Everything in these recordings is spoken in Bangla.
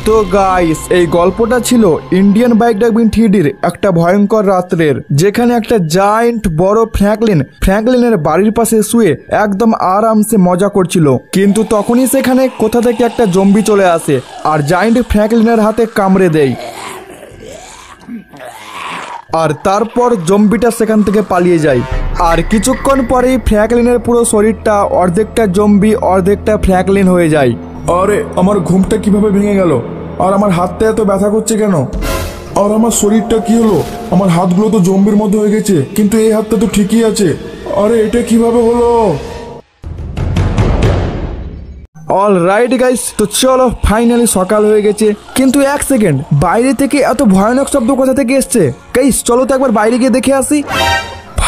তো গাইস এই গল্পটা ছিল ইন্ডিয়ান বাইক ডাকবিং থ্রিডির একটা ভয়ঙ্কর রাত্রের, যেখানে একটা জায়ান্ট বড় ফ্র্যাঙ্কলিনের বাড়ির পাশে শুয়ে একদম আরামসে মজা করছিল। কিন্তু তখনই সেখানে কোথা থেকে একটা জম্বি চলে আসে আর জায়ান্ট ফ্র্যাঙ্কলিনের হাতে কামড়ে দেয়। আর তারপর জম্বিটা সেখান থেকে পালিয়ে যায়। আর কিছুক্ষণ পরেই ফ্র্যাঙ্কলিনের পুরো শরীরটা অর্ধেকটা জম্বি অর্ধেকটা ফ্র্যাঙ্কলিন হয়ে যায়। আরে আমার ঘুমটা কিভাবে ভেঙে গেল? আর আমার হাতটা এত ব্যথা করছে কেন? আর আমার শরীরটা কি হলো? আমার হাতগুলো তো জম্বির মধ্যে হয়ে গেছে, কিন্তু এই হাতটা তো ঠিকই আছে। আরে এটা কিভাবে হলো? অলরাইট গাইস, তো চলো ফাইনালি সকাল হয়ে গেছে। কিন্তু এক সেকেন্ড, বাইরে থেকে এত ভয়ানক শব্দ কোথা থেকে এসছে? গাইস চলো তো একবার বাইরে গিয়ে দেখে আসি।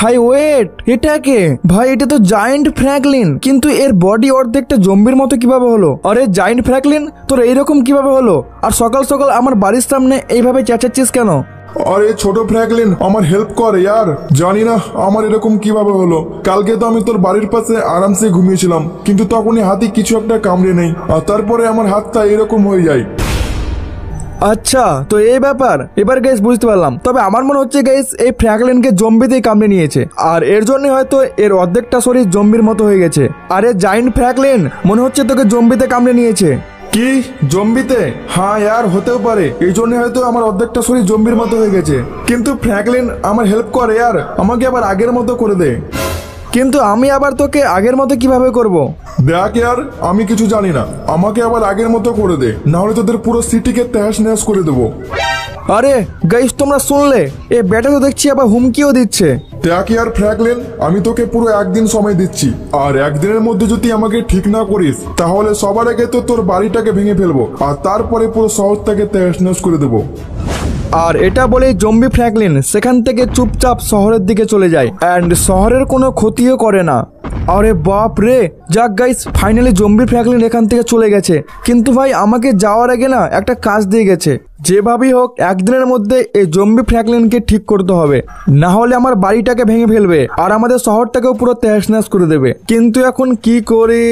ভাই ওয়েট, এটা কে? ভাই এটা তো জায়ান্ট ফ্র্যাঙ্কলিন, কিন্তু এর বডি অর্ধেকটা জম্বির মতো কিভাবে হলো? আরে জায়ান্ট ফ্র্যাঙ্কলিন তোর এইরকম কিভাবে হলো? আর সকাল সকাল আমার বাড়ির সামনে এইভাবে চেঁচাচ্ছিস কেন? আরে ছোট ফ্র্যাঙ্কলিন আমার হেল্প কর ইয়ার। জানি না আমার এরকম কিভাবে হলো। কালকে তো আমি তোর বাড়ির পাশে আরামসে ঘুমিয়েছিলাম, কিন্তু তখনই হাতে কিছু একটা কামড়ে নেই, আর তারপরে আমার হাতটা এরকম হয়ে যায়। আচ্ছা তো এই ব্যাপার, এবার গাইস বুঝতে পারলাম। তবে আমার মনে হচ্ছে গাইস এই ফ্র্যাঙ্কলিনকে জম্বিতেই কামড়ে নিয়েছে, আর এর জন্য হয়তো এর অর্ধেকটা শরীর জম্বির মতো হয়ে গেছে। আরে জায়ান্ট ফ্র্যাঙ্কলিন, মনে হচ্ছে তোকে জম্বিতে কামড়ে নিয়েছে। কি জম্বিতে? হ্যাঁ ইয়ার হতেও পারে, এই জন্য হয়তো আমার অর্ধেকটা শরীর জম্বির মতো হয়ে গেছে। কিন্তু ফ্র্যাঙ্কলিন আমার হেল্প করে ইয়ার, আমাকে আবার আগের মতো করে দে। কিন্তু আমি আবার তোকে আগের মতো কিভাবে করব? দেখ ইয়ার, আমি কিছু জানি না, আমাকে আবার আগের মতো করে দে, না হলে তোদের পুরো সিটিকে তহস নহস করে দেবো। আরে গাইস তোমরা শুনলে, এ ব্যাটা তো দেখছি আবার হুমকিও দিচ্ছে। দেখ ইয়ার ফ্র্যাঙ্কলিন, আমি তোকে পুরো একদিন সময় দিচ্ছি, আর একদিনের মধ্যে যদি আমাকে ঠিক না করিস তাহলে সবার আগে তো তোর বাড়িটাকে ভেঙে ফেলবো, আর তারপরে পুরো শহরটাকে তহস নহস করে দেবো। আর এটা বলেই জম্বি ফ্র্যাঙ্কলিন সেখান থেকে চুপচাপ শহরের দিকে চলে যায়, অ্যান্ড শহরের কোনো ক্ষতিও করে না। আরে বাপ রে, যাক গাইস ফাইনালি জম্বি ফ্র্যাঙ্কলিন এখান থেকে চলে গেছে। কিন্তু ভাই আমাকে যাওয়ার আগে না একটা কাজ দিয়ে গেছে, যেভাবেই হোক একদিনের মধ্যে এই জম্বি ফ্র্যাঙ্কলিনকে ঠিক করতে হবে, না হলে আমার বাড়িটাকে ভেঙে ফেলবে আর আমাদের শহরটাকেও পুরো তহস-নহস করে দেবে। কিন্তু এখন কি করি?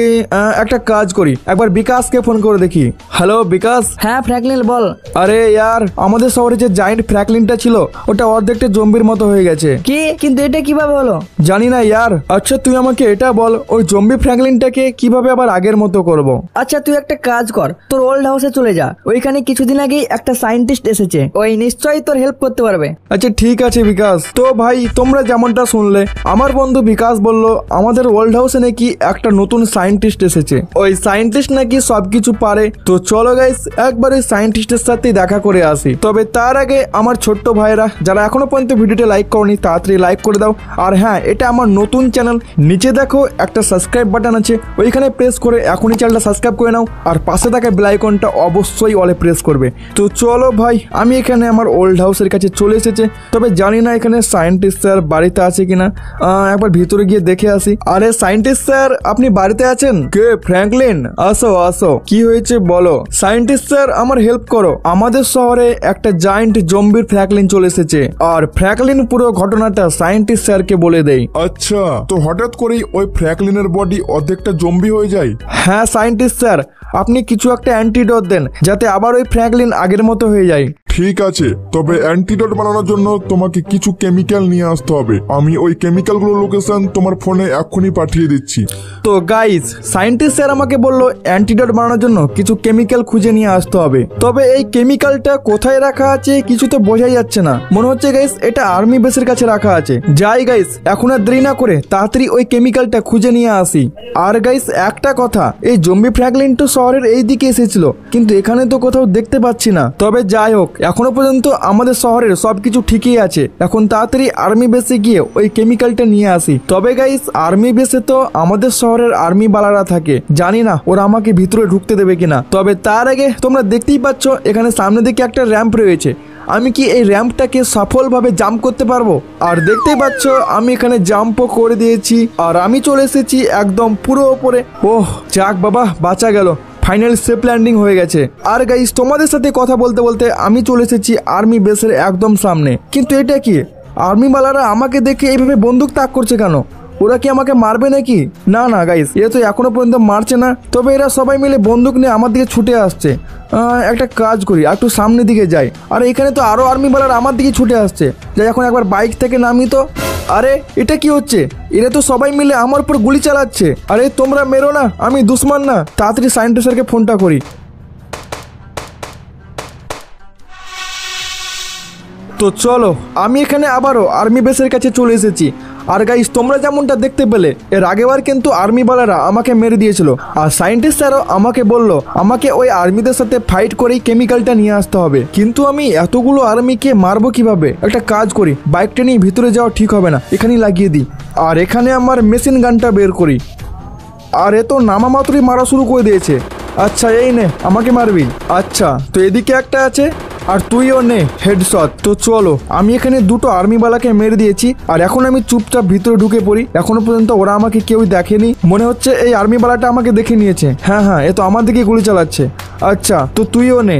একটা কাজ করি, একবার বিকাশকে ফোন করে দেখি। হ্যালো বিকাশ। হ্যাঁ ফ্র্যাঙ্কলিন বল। আরে ইয়ার, আমাদের শহরে যে জায়ান্ট ফ্র্যাঙ্কলিনটা ছিল ওটা অর্ধেকটা জম্বির মতো হয়ে গেছে। কি? কিন্তু এটা কিভাবে হলো? জানি না ইয়ার। আচ্ছা তুই আমাকে এটা বল, ওই জম্বি ফ্র্যাঙ্কলিনটাকে কিভাবে আবার আগের মতো করব? আচ্ছা তুই একটা কাজ কর, তোর ওল্ড হাউসে চলে যা, ওইখানে কিছুদিন আগেই একটা সায়েন্টিস্ট এসেছে, ওই নিশ্চয়ই তোর হেল্প করতে পারবে। আচ্ছা ঠিক আছে বিকাশ। তো ভাই তোমরা যেমনটা শুনলে, আমার বন্ধু বিকাশ বলল আমাদের ওল্ড হাউসে নাকি একটা নতুন সায়েন্টিস্ট এসেছে, ওই সায়েন্টিস্ট নাকি সবকিছু পারে। তো চলো গাইস একবার ওই সায়েন্টিস্টের সাথে দেখা করে আসি। তবে তার আগে আমার ছোট্ট ভাইরা যারা এখনো পর্যন্ত ভিডিওটা লাইক করনি তাড়াতাড়ি লাইক করে দাও। আর হ্যাঁ, এটা আমার নতুন চ্যানেল, নিচে দেখো একটা সাবস্ক্রাইব বাটন আছে, ওইখানে প্রেস করে এখনই চ্যানেলটা সাবস্ক্রাইব করে নাও, আর পাশে থাকা বেল আইকনটা অবশ্যই অলে প্রেস করবে। তো চলো ভাই, আমি এখানে আমার ওল্ড হাউসের কাছে চলে এসেছে, তবে জানি না এখানে সায়েন্টিস্ট স্যার বাড়িতে আছে কিনা, একবার ভিতরে গিয়ে দেখে আসি। আরে সায়েন্টিস্ট স্যার আপনি বাড়িতে আছেন? কে ফ্র্যাঙ্কলিন? আসো আসো, কি হয়েছে বলো। সায়েন্টিস্ট স্যার আমার হেল্প করো, আমাদের শহরে একটা জায়ান্ট জম্বির ফ্র্যাঙ্কলিন চলে এসেছে, আর ফ্র্যাঙ্কলিন পুরো ঘটনাটা সায়েন্টিস্ট স্যারকে বলে দেয়। আচ্ছা, তো হঠাৎ করেই ওই ফ্র্যাঙ্কলিনের বডি অর্ধেকটা জম্বি হয়ে যায়? হ্যাঁ সায়েন্টিস্ট স্যার, আপনি কিছু একটা অ্যান্টিডোট দেন যাতে আবার ওই ফ্র্যাঙ্কলিন আগের মতো হয়ে যায়। ঠিক আছে, তবে অ্যান্টিডোট বানানোর জন্য তোমাকে কিছু কেমিক্যাল নিয়ে আসতে হবে। আমি ওই কেমিক্যালগুলোর লোকেশন তোমার ফোনে এক্ষুনি পাঠিয়ে দিচ্ছি। তো গাইস সায়েন্টিস্ট স্যার আমাকে বললো অ্যান্টিডোট বানানোর জন্য কিছু কেমিক্যাল খুঁজে নিয়ে আসতে হবে, তবে এই কেমিক্যালটা কোথায় রাখা আছে কিছু তো বোঝাই যাচ্ছে না। মনে হচ্ছে গাইস এটা আর্মি বেসের কাছে রাখা আছে। যাই গাইস, এখন আর দেরি না করে তাড়াতাড়ি ওই কেমিক্যালটা খুঁজে নিয়ে আসি। আর গাইস একটা কথা, এই জম্বি ফ্র্যাঙ্কলিন তো শহরের এই দিকে এসেছিল, কিন্তু এখানে তো কোথাও দেখতে পাচ্ছি না। তবে যাই হোক, এখনো পর্যন্ত আমাদের শহরের সবকিছু ঠিকই আছে। এখন তাড়াতাড়ি আর্মি বেসে গিয়ে ওই কেমিক্যালটা নিয়ে আসি। তবে গাইস আর্মি বেসে তো আমাদের শহরের আর্মি বালারা থাকে, জানি না ওরা আমাকে ভিতরে ঢুকতে দেবে কিনা। তবে তার আগে তোমরা দেখতেই পাচ্ছ এখানে সামনে দিকে একটা র্যাম্প রয়েছে, আমি কি এই র্যাম্পটাকে সফলভাবে জাম্প করতে পারবো? আর দেখতেই পাচ্ছ আমি এখানে জাম্পও করে দিয়েছি, আর আমি চলে এসেছি একদম পুরো ওপরে। ওহ যাক বাবা, বাঁচা গেল, ফাইনাল সেফ ল্যান্ডিং হয়ে গেছে। আর গাইস তোমাদের সাথে কথা বলতে বলতে আমি চলে এসেছি আর্মি বেসের একদম সামনে। কিন্তু এটা কি, আর্মি বালারা আমাকে দেখে এইভাবে বন্দুক তাক করছে কেন? ওরা কি আমাকে মারবে নাকি? না না গাইস, এরা তো এখনো পর্যন্ত মারছে না। তবে এরা সবাই মিলে বন্দুক নিয়ে আমার দিকে ছুটে আসছে। একটা কাজ করি, একটু সামনের দিকে যাই। আর এখানে তো আরো আর্মিওয়ালারা আমার দিকে ছুটে আসছে। যাই এখন একবার বাইক থেকে নামি তো। আরে এটা কি হচ্ছে? এরা তো সবাই মিলে আমার উপর গুলি চালাচ্ছে। আরে তোমরা মেরো না, আমি দুশ্মন না। তাড়াতাড়ি সায়েন্টিস্ট স্যারকে ফোনটা করি। তো চলো, আমি এখানে আবারও আর্মি বেসের কাছে চলে এসেছি। আর গাইস, তোমরা যেমনটা দেখতে পেলে, এর আগেবার কিন্তু আর্মিওয়ালারা আমাকে মেরে দিয়েছিল। আর সায়েন্টিস্ট স্যারও আমাকে বলল আমাকে ওই আর্মিদের সাথে ফাইট করেই কেমিক্যালটা নিয়ে আসতে হবে। কিন্তু আমি এতগুলো আর্মিকে মারবো কিভাবে? একটা কাজ করি, বাইকটা নিয়ে ভিতরে যাওয়া ঠিক হবে না, এখানেই লাগিয়ে দিই। আর এখানে আমার মেশিন গানটা বের করি। আর এ তো নামা মাত্রই মারা শুরু করে দিয়েছে। আচ্ছা এই নে, আমাকে মারবি? আচ্ছা, তো এদিকে একটা আছে, আর তুইও নে হেডশট। তো চলো, আমি এখানে দুটো আর্মিওয়ালাকে মেরে দিয়েছি। আর এখন আমি চুপচাপ ভিতরে ঢুকে পড়ি। এখনো পর্যন্ত ওরা আমাকে কেউ দেখেনি। মনে হচ্ছে এই আর্মিওয়ালাটা আমাকে দেখে নিয়েছে। হ্যাঁ, এ তো আমার দিকে গুলি চালাচ্ছে। আচ্ছা, তো তুইও নে।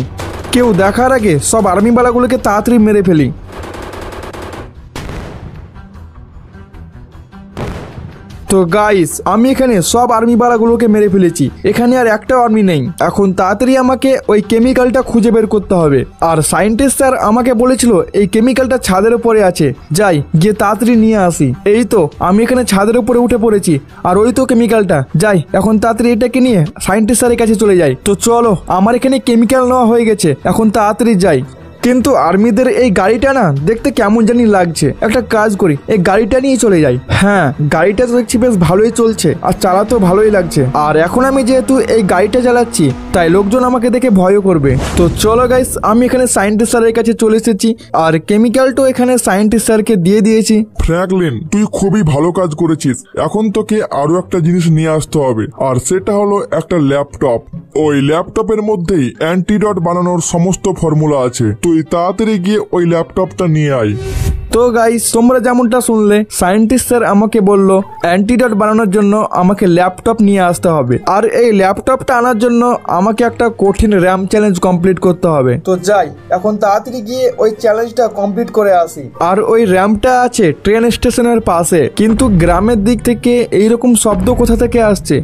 কেউ দেখার আগে সব আর্মিওয়ালাগুলোকে তাড়াতাড়ি মেরে ফেলি। তো গাইস, আমি এখানে সব আর্মিওয়ালাগুলোকে মেরে ফেলেছি। এখানে আর একটাও আর্মি নেই। এখন তাড়াতাড়ি আমাকে ওই কেমিক্যালটা খুঁজে বের করতে হবে। আর সায়েন্টিস্ট স্যার আমাকে বলেছিল এই কেমিক্যালটা ছাদের উপরে আছে। যাই গিয়ে তাড়াতাড়ি নিয়ে আসি। এই তো আমি এখানে ছাদের উপরে উঠে পড়েছি। আর ওই তো কেমিক্যালটা। যাই এখন তাড়াতাড়ি এটাকে নিয়ে সায়েন্টিস্ট স্যারের কাছে চলে যাই। তো চলো, আমার এখানে কেমিক্যাল নেওয়া হয়ে গেছে। এখন তাড়াতাড়ি যাই। কিন্তু আর্মিদের এই গাড়িটা না দেখতে কেমন জানি লাগছে। একটা কাজ করি, এই গাড়িটা নিয়ে চলে যাই। হ্যাঁ, গাড়িটা তো দেখছি বেশ ভালোই চলছে আর চালাতেও ভালোই লাগছে। আর এখন আমি যেহেতু এই গাড়িটা চালাচ্ছি, তাই লোকজন আমাকে দেখে ভয়ও করবে। তো চলো গাইস, আমি এখানে সায়েন্টিস্ট স্যারের কাছে চলে এসেছি। আর কেমিক্যালটাও এখানে সায়েন্টিস্ট স্যারকে দিয়ে দিয়েছি। ফ্র্যাঙ্কলিন, তুই খুবই ভালো কাজ করেছিস। এখন তোকে আরো একটা জিনিস নিয়ে আসতে হবে, আর সেটা হলো একটা ল্যাপটপ। ওই ল্যাপটপের মধ্যেই অ্যান্টিডট বানানোর সমস্ত ফর্মুলা আছে। তুই তাড়াতাড়ি গিয়ে ওই ল্যাপটপটা নিয়ে আয়। তো গাইস, তোমরা যেমনটা শুনলে, সায়েন্টিস্ট স্যার আমাকে বলল অ্যান্টিডট বানানোর জন্য আমাকে ল্যাপটপ নিয়ে আসতে হবে। আর এই ল্যাপটপটা আনার জন্য আমাকে একটা কঠিন র্যাম চ্যালেঞ্জ কমপ্লিট করতে হবে। তো যাই, এখন তাড়াতাড়ি গিয়ে ওই চ্যালেঞ্জটা কমপ্লিট করে আসি। আর ওই র্যামটা আছে ট্রেন স্টেশনের পাশে। কিন্তু গ্রামের দিক থেকে এইরকম শব্দ কোথা থেকে আসছে?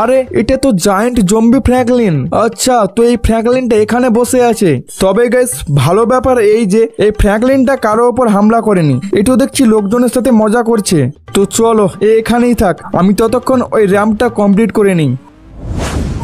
আরে এটা তো জায়ান্ট জম্বি ফ্র্যাঙ্কলিন। আচ্ছা, তো এই ফ্র্যাঙ্কলিনটা এখানে বসে আছে। তবে গাইস, ভালো ব্যাপার এই যে এই ফ্র্যাঙ্কলিনটা কারো ওপর হামলা করেনি। এটাও দেখছি লোকজনের সাথে মজা করছে। তো চলো, এখানেই থাক, আমি ততক্ষণ ওই র্যামটা কমপ্লিট করে নিই।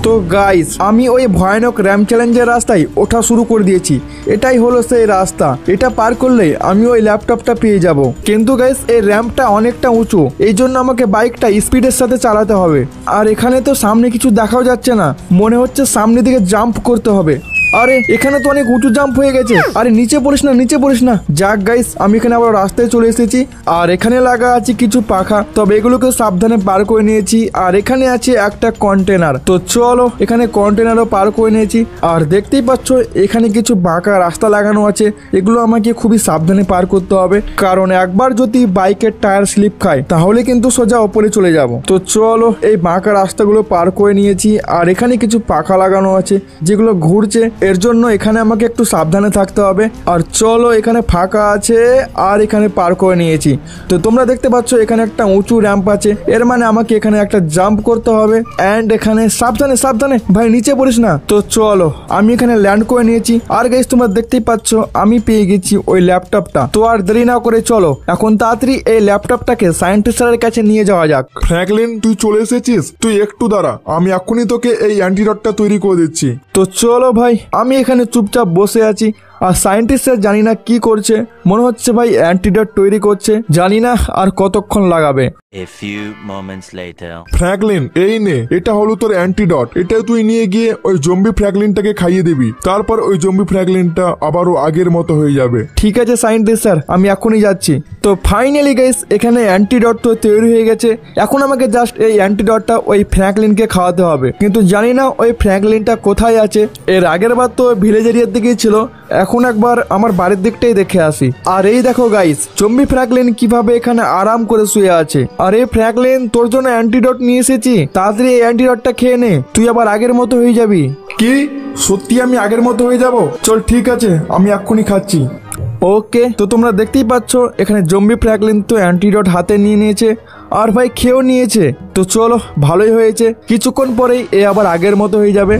তো গাইস, আমি ওই ভয়ানক র্যাম চ্যালেঞ্জের রাস্তায় ওঠা শুরু করে দিয়েছি। এটাই হলো সেই রাস্তা। এটা পার করলেই আমি ওই ল্যাপটপটা পেয়ে যাব। কিন্তু গাইস, এই র্যাম্পটা অনেকটা উঁচু, এই জন্য আমাকে বাইকটা স্পিডের সাথে চালাতে হবে। আর এখানে তো সামনে কিছু দেখাও যাচ্ছে না। মনে হচ্ছে সামনের দিকে জাম্প করতে হবে। আরে এখানে তো অনেক উঁচু জাম্প হয়ে গেছে। আরে নিচে পড়িস না, নিচে পড়িস না। যাক গাইস, আমি এখানে আবার রাস্তায় চলে এসেছি। আর এখানে লাগা আছে কিছু পাখা, তবে এগুলোকে সাবধানে পার করে নিয়েছি। আর এখানে আছে একটা কন্টেনার। তো চলো, এখানে কন্টেনারও পার করে নিয়েছি। আর দেখতেই পাচ্ছ এখানে কিছু বাঁকা রাস্তা লাগানো আছে। এগুলো আমাকে খুবই সাবধানে পার করতে হবে, কারণ একবার যদি বাইকের টায়ার স্লিপ খায় তাহলে কিন্তু সোজা ওপরে চলে যাব। তো চলো, এই বাঁকা রাস্তাগুলো পার করে নিয়েছি। আর এখানে কিছু পাখা লাগানো আছে যেগুলো ঘুরছে, এর জন্য এখানে আমাকে একটু সাবধানে থাকতে হবে। আর চলো, এখানে ফাঁকা আছে আর এখানে পার করে নিয়েছি। তো তোমরা দেখতে পাচ্ছ এখানে একটা উঁচু র্যাম্প আছে, এর মানে আমাকে এখানে একটা জাম্প করতে হবে। অ্যান্ড এখানে সাবধানে সাবধানে, ভাই নিচে পড়িস না। তো চলো, আমি এখানে ল্যান্ড করে নিয়েছি। আর গাইস, তোমরা দেখতেই পাচ্ছ আমি পেয়ে গেছি ওই ল্যাপটপটা। তো আর দেরি না করে চলো এখন তাড়াতাড়ি এই ল্যাপটপটাকে সায়েন্টিস্ট স্যারের কাছে নিয়ে যাওয়া যাক। ফ্র্যাঙ্কলিন, তুই চলে এসেছিস? তুই একটু দাঁড়া, আমি এখনই তোকে এই অ্যান্টিডটটা তৈরি করে দিচ্ছি। তো চলো ভাই, আমি এখানে চুপচাপ বসে আছি। আর সায়েন্টিস্ট স্যার জানি না কি করছে, মনে হচ্ছে ভাই অ্যান্টিডট তৈরি করছে। জানি না আর কতক্ষণ লাগাবে। A few moments later. Franklin, এই নে, এটা হলো তোর অ্যান্টিডট। এটা তুই নিয়ে গিয়ে ওই জম্বি ফ্র্যাঙ্কলিনটাকে খাইয়ে দিবি। তারপর ওই জম্বি ফ্র্যাঙ্কলিনটা আবারও আগের মতো হয়ে যাবে। ঠিক আছে সায়েন্টিস্ট স্যার, আমি এখনই যাচ্ছি। তো ফাইনালি গাইস, এখানে অ্যান্টিডট তো তৈরি হয়ে গেছে। এখন আমাকে জাস্ট এই অ্যান্টিডটটা ওই ফ্র্যাঙ্কলিনকে খাওয়াতে হবে। কিন্তু জানি না ওই ফ্র্যাঙ্কলিনটা কোথায় আছে। এর আগের বার তো ভিলেজ এরিয়ার দিকেই ছিল, এখন একবার আমার বাড়ির দিকটাই দেখে আসি। আর এই দেখো গাইস, জম্বি ফ্র্যাঙ্কলিন কিভাবে এখানে আরাম করে শুয়ে আছে। আরে ফ্র্যাঙ্কলিন, তোর জন্য অ্যান্টিডট নিয়ে এসেছি, তাড়াতাড়ি এই অ্যান্টিডটটা খেয়ে নে, তুই আবার আগের মতো হয়ে যাবি। কি সত্যি আমি আগের মতো হয়ে যাব? চল ঠিক আছে, আমি এক্ষুনি খাচ্ছি। ওকে, তো তোমরা দেখতেই পাচ্ছ এখানে জম্বি ফ্র্যাঙ্কলিন তো অ্যান্টিডট হাতে নিয়ে নিয়েছে। আর ভাই খেয়েও নিয়েছে। তো চলো ভালোই হয়েছে, কিছুক্ষণ পরেই এ আবার আগের মতো হয়ে যাবে।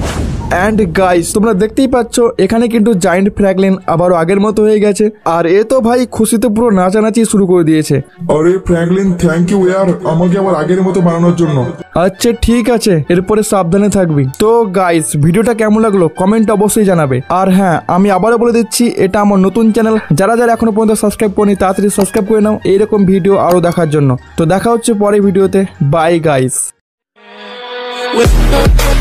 অ্যান্ড গাইস তোমরা দেখতেই পাচ্ছ এখানে কিন্তু জায়ান্ট ফ্র্যাঙ্কলিন আবারও আগের মতো হয়ে গেছে। আর এ তো ভাই খুশিতে পুরো নাচানাচি শুরু করে দিয়েছে। আরে ফ্র্যাঙ্কলিন, থ্যাংক ইউ ইয়ার আমাকে আবার আগের মতো বানানোর জন্য। আচ্ছা ঠিক আছে, এরপরে সাবধানে থাকবি। তো গাইস ভিডিওটা কেমন লাগলো কমেন্ট অবশ্যই জানাবে। আর হ্যাঁ আমি আবারও বলে দিচ্ছি এটা আমার নতুন চ্যানেল, যারা যারা এখনো পর্যন্ত সাবস্ক্রাইব করেনি তাড়াতাড়ি সাবস্ক্রাইব করে নাও এইরকম ভিডিও আরো দেখার জন্য। তো দেখা হচ্ছে পরের ভিডিওতে, bye guys. We'll be right back.